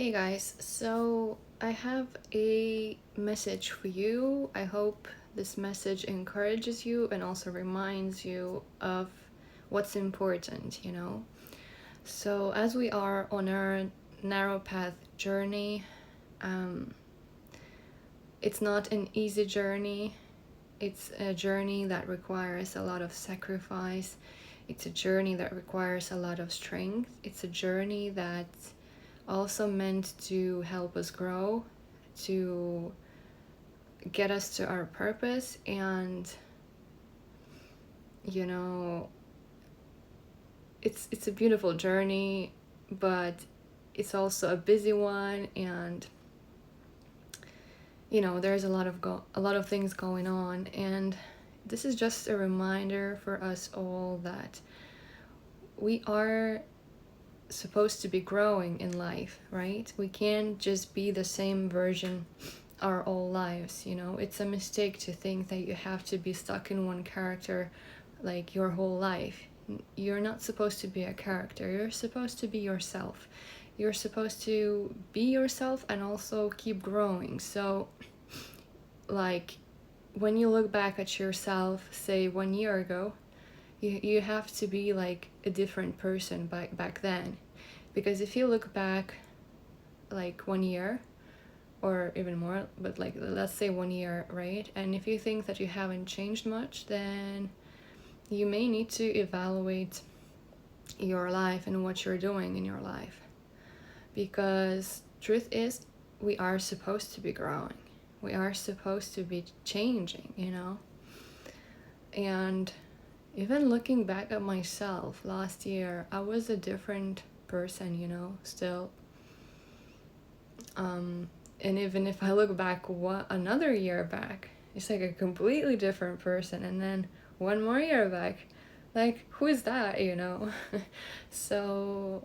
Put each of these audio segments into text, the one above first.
Hey guys, so I have a message for you. I hope this message encourages you and also reminds you of what's important. So, as we are on our narrow path journey, um, it's not an easy journey. It's a journey that requires a lot of sacrifice. It's a journey that requires a lot of strength. It's a journey that's also meant to help us grow, to get us to our purpose. And you know it's a beautiful journey, but it's also a busy one. And there's a lot of things going on, and this is just a reminder for us all that we are supposed to be growing in life, right? We can't just be the same version our whole lives. It's a mistake to think that you have to be stuck in one character like your whole life. You're not supposed to be a character. You're supposed to be yourself. You're supposed to be yourself and also keep growing. So like when you look back at yourself, say 1 year ago, you have to be like a different person back then. Because if you look back like 1 year or even more, but like let's say 1 year, right? And if you think that you haven't changed much, then you may need to evaluate your life and what you're doing in your life. Because truth is, we are supposed to be growing. We are supposed to be changing. And even looking back at myself last year, I was a different person, still. And even if I look back another year back, it's like a completely different person. And then one more year back, like, who is that? So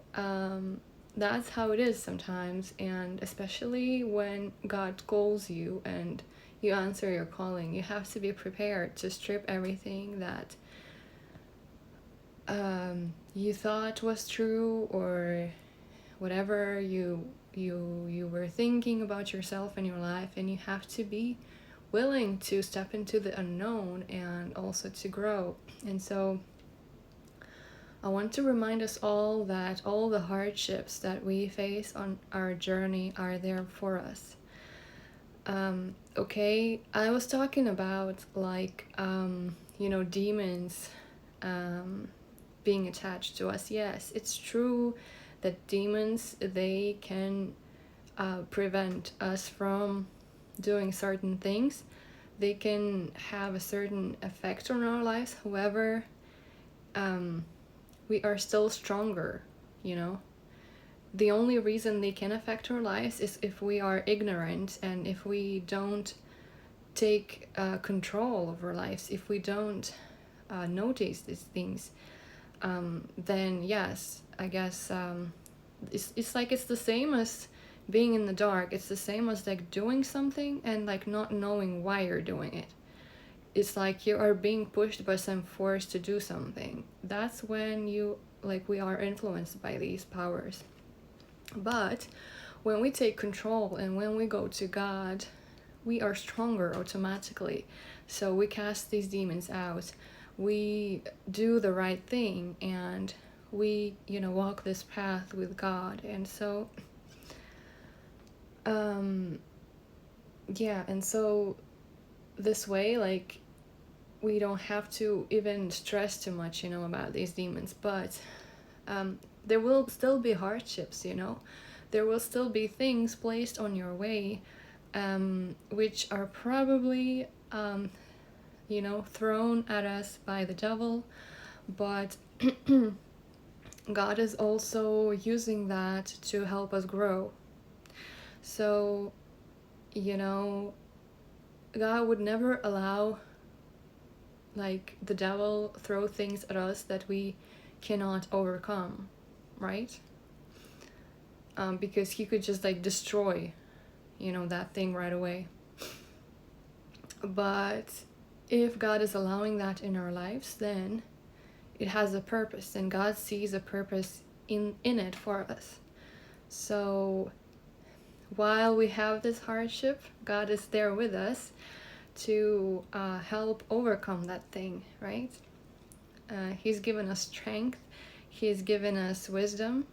that's how it is sometimes. And especially when God calls you and you answer your calling, you have to be prepared to strip everything that you thought was true, or whatever you were thinking about yourself and your life, and you have to be willing to step into the unknown and also to grow. And so I want to remind us all that all the hardships that we face on our journey are there for us. Okay, I was talking about like demons being attached to us. Yes, it's true that demons, they can prevent us from doing certain things. They can have a certain effect on our lives. However, we are still stronger. The only reason they can affect our lives is if we are ignorant, and if we don't take control of our lives, if we don't notice these things. Then yes, I guess it's like it's the same as being in the dark. It's the same as like doing something and like not knowing why you're doing it. It's like you are being pushed by some force to do something. That's when we are influenced by these powers. But when we take control and when we go to God, we are stronger automatically. So we cast these demons out. We do the right thing, and we walk this path with God. And so and so this way, like, we don't have to even stress too much about these demons. But there will still be hardships. There will still be things placed on your way, which are probably thrown at us by the devil. But God is also using that to help us grow. So God would never allow like the devil throw things at us that we cannot overcome, right? Because he could just like destroy that thing right away. But if God is allowing that in our lives, then it has a purpose, and God sees a purpose in it for us. So while we have this hardship, God is there with us to help overcome that thing, right? He's given us strength, He's given us wisdom,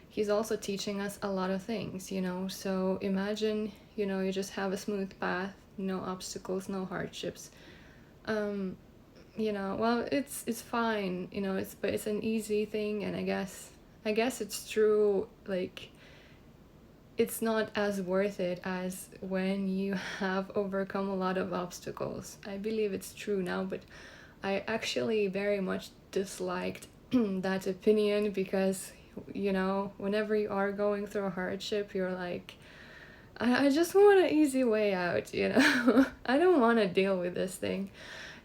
He's also teaching us a lot of things, So imagine, you just have a smooth path, no obstacles, no hardships. Well, it's fine, but it's an easy thing, and I guess it's true, like, it's not as worth it as when you have overcome a lot of obstacles. I believe it's true now, but I actually very much disliked that opinion because, whenever you are going through a hardship, you're like, I just want an easy way out, I don't want to deal with this thing.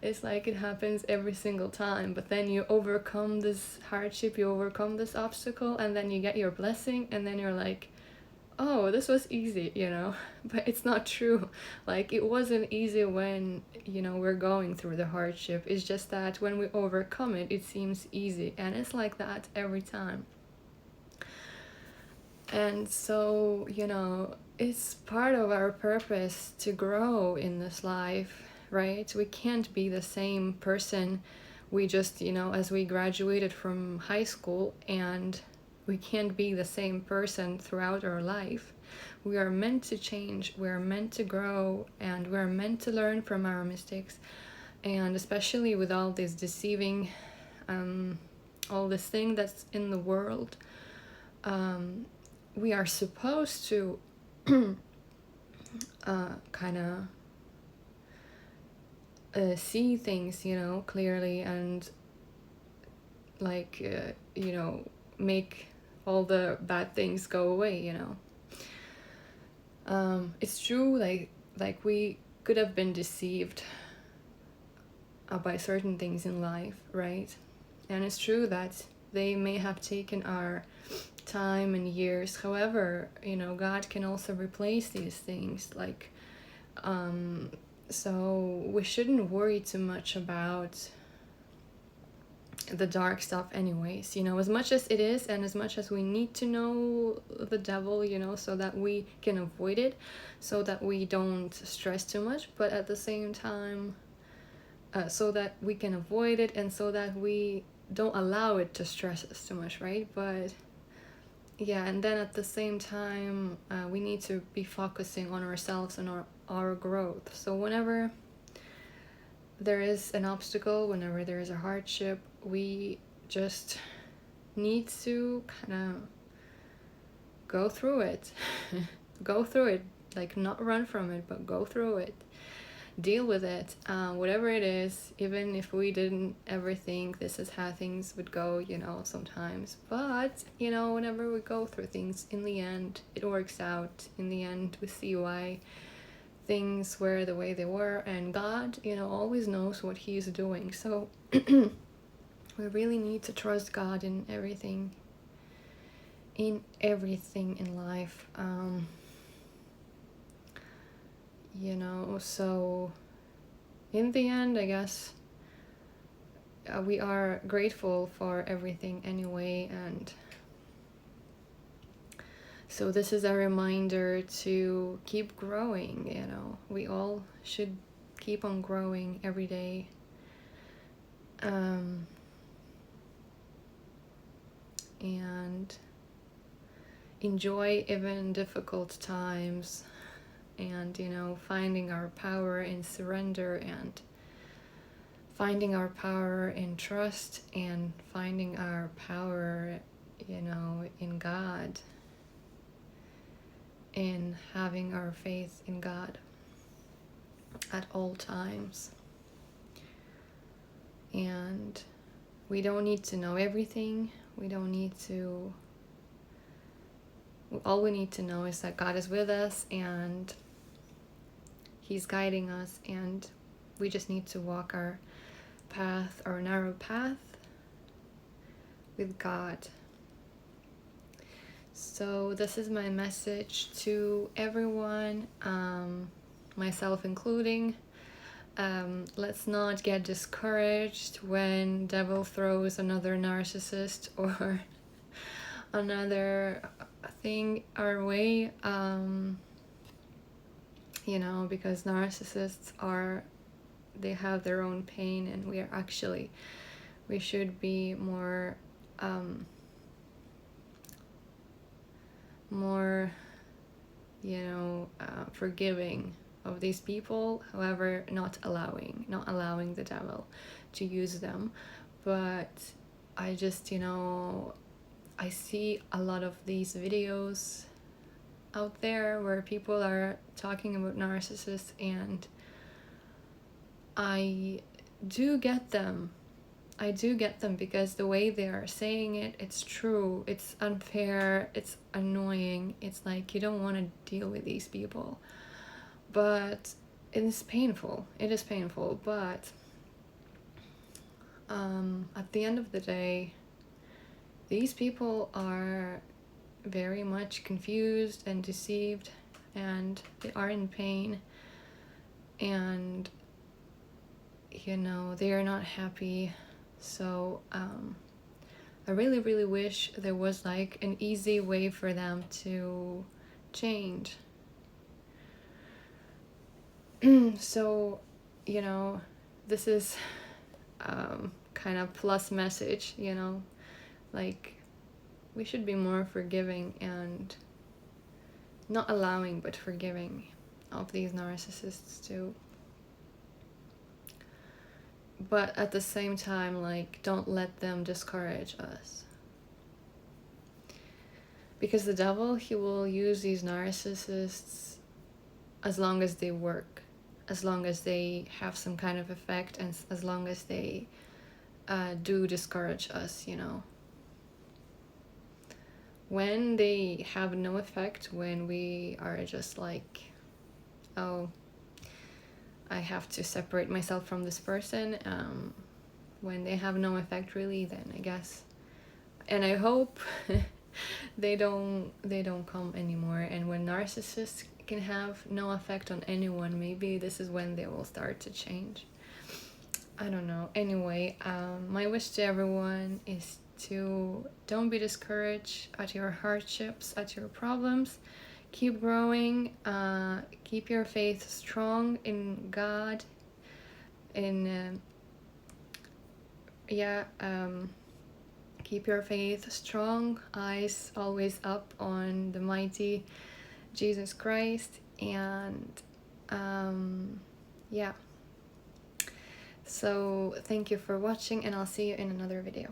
It's like it happens every single time, but then you overcome this hardship, you overcome this obstacle, and then you get your blessing, and then you're like, oh, this was easy, but it's not true. Like, it wasn't easy when, we're going through the hardship. It's just that when we overcome it, it seems easy, and it's like that every time. And so, it's part of our purpose to grow in this life, right? We can't be the same person we just, as we graduated from high school, and we can't be the same person throughout our life. We are meant to change, we are meant to grow, and we are meant to learn from our mistakes. And especially with all this deceiving, all this thing that's in the world, we are supposed to kind of see things, clearly, and like, make all the bad things go away, It's true, like we could have been deceived by certain things in life, right? And it's true that they may have taken our time and years. However, God can also replace these things, like, so we shouldn't worry too much about the dark stuff anyways, as much as it is, and as much as we need to know the devil, so that we can avoid it, so that we don't stress too much, but at the same time, so that we can avoid it, and so that we don't allow it to stress us too much, right? But yeah, and then at the same time, we need to be focusing on ourselves and our growth. So whenever there is an obstacle, whenever there is a hardship, we just need to kind of go through it. Go through it, like, not run from it, but go through it. Deal with it, whatever it is, even if we didn't ever think this is how things would go, sometimes. But, whenever we go through things, in the end, it works out. In the end, we see why things were the way they were, and God, always knows what He's doing. So we really need to trust God in everything in life. So in the end, I guess, we are grateful for everything anyway, and so this is a reminder to keep growing. We all should keep on growing every day. And enjoy even difficult times, and finding our power in surrender, and finding our power in trust, and finding our power in God, in having our faith in God at all times. And we don't need to know everything. All we need to know is that God is with us, and He's guiding us, and we just need to walk our path, our narrow path, with God. So this is my message to everyone, myself including. Let's not get discouraged when devil throws another narcissist or another thing our way. you know, because narcissists are, they have their own pain, and we should be more more, you know, forgiving of these people. However, not allowing the devil to use them. But I just, you know, I see a lot of these videos out there where people are talking about narcissists, and I do get them. I do get them, because the way they are saying it, it's true, it's unfair, it's annoying, it's like you don't want to deal with these people. But it is painful, but at the end of the day, these people are very much confused and deceived, and they are in pain, and, you know, they are not happy. So I really, really wish there was like an easy way for them to change. So, you know, this is kind of plus message, you know, like we should be more forgiving, and not allowing but forgiving of these narcissists too. But at the same time, like, don't let them discourage us, because the devil, he will use these narcissists as long as they work, as long as they have some kind of effect, and as long as they do discourage us, you know. When they have no effect, when we are just like, oh, I have to separate myself from this person, when they have no effect really, then I guess, and I hope they don't come anymore. And when narcissists can have no effect on anyone, maybe this is when they will start to change. I don't know. Anyway, my wish to everyone is to don't be discouraged at your hardships, at your problems. Keep growing, keep your faith strong in God, in keep your faith strong, eyes always up on the mighty Jesus Christ. And yeah, so thank you for watching, and I'll see you in another video.